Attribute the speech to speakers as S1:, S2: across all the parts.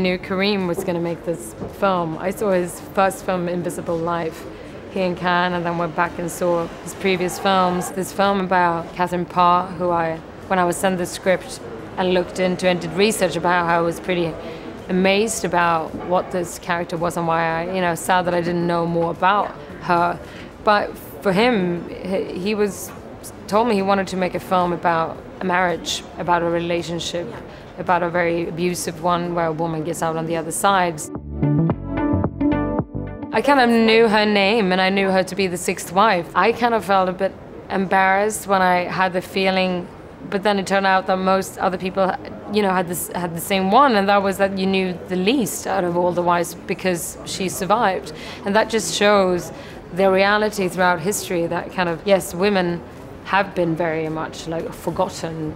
S1: knew Karim was going to make this film. I saw his first film, Invisible Life, here in Cannes, and then went back and saw his previous films. This film about Catherine Parr, who when I was sent the script and looked into and did research about her, I was pretty amazed about what this character was and why I, sad that I didn't know more about her. But for him, he told me he wanted to make a film about a marriage, about a relationship, about a very abusive one where a woman gets out on the other side. I kind of knew her name and I knew her to be the sixth wife. I kind of felt a bit embarrassed when I had the feeling, but then it turned out that most other people, had the same one, and that was that you knew the least out of all the wives because she survived. And that just shows the reality throughout history that kind of, yes, women have been very much like forgotten.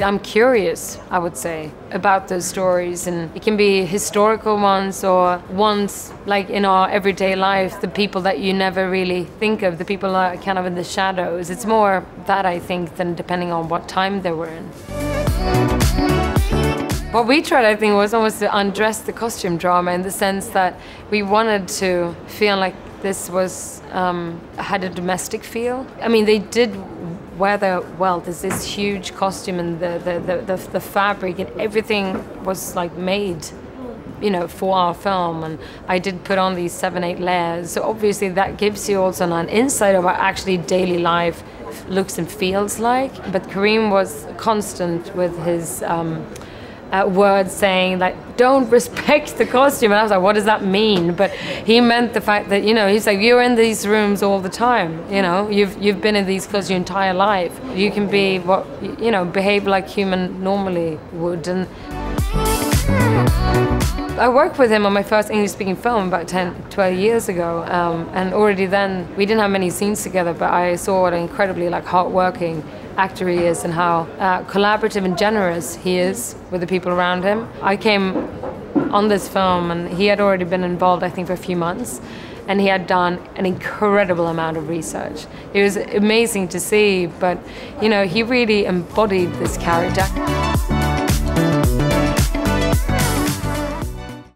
S1: I'm curious, I would say, about those stories, and it can be historical ones or ones like in our everyday life, the people that you never really think of, the people that are kind of in the shadows. It's more that, I think, than depending on what time they were in. What we tried, I think, was almost to undress the costume drama in the sense that we wanted to feel like this was had a domestic feel. I mean, they did weather well. There's this huge costume and the fabric and everything was like made, for our film. And I did put on these 7-8 layers. So obviously that gives you also an insight of what actually daily life looks and feels like. But Karim was constant with his words saying like, don't respect the costume. And I was like, what does that mean? But he meant the fact that, he's like, you're in these rooms all the time, you've been in these clothes your entire life. You can be behave like human normally would. And I worked with him on my first English-speaking film about 12 years ago, and already then we didn't have many scenes together, but I saw what an incredibly hard-working actor he is and how collaborative and generous he is with the people around him. I came on this film and he had already been involved, I think, for a few months, and he had done an incredible amount of research. It was amazing to see, but he really embodied this character.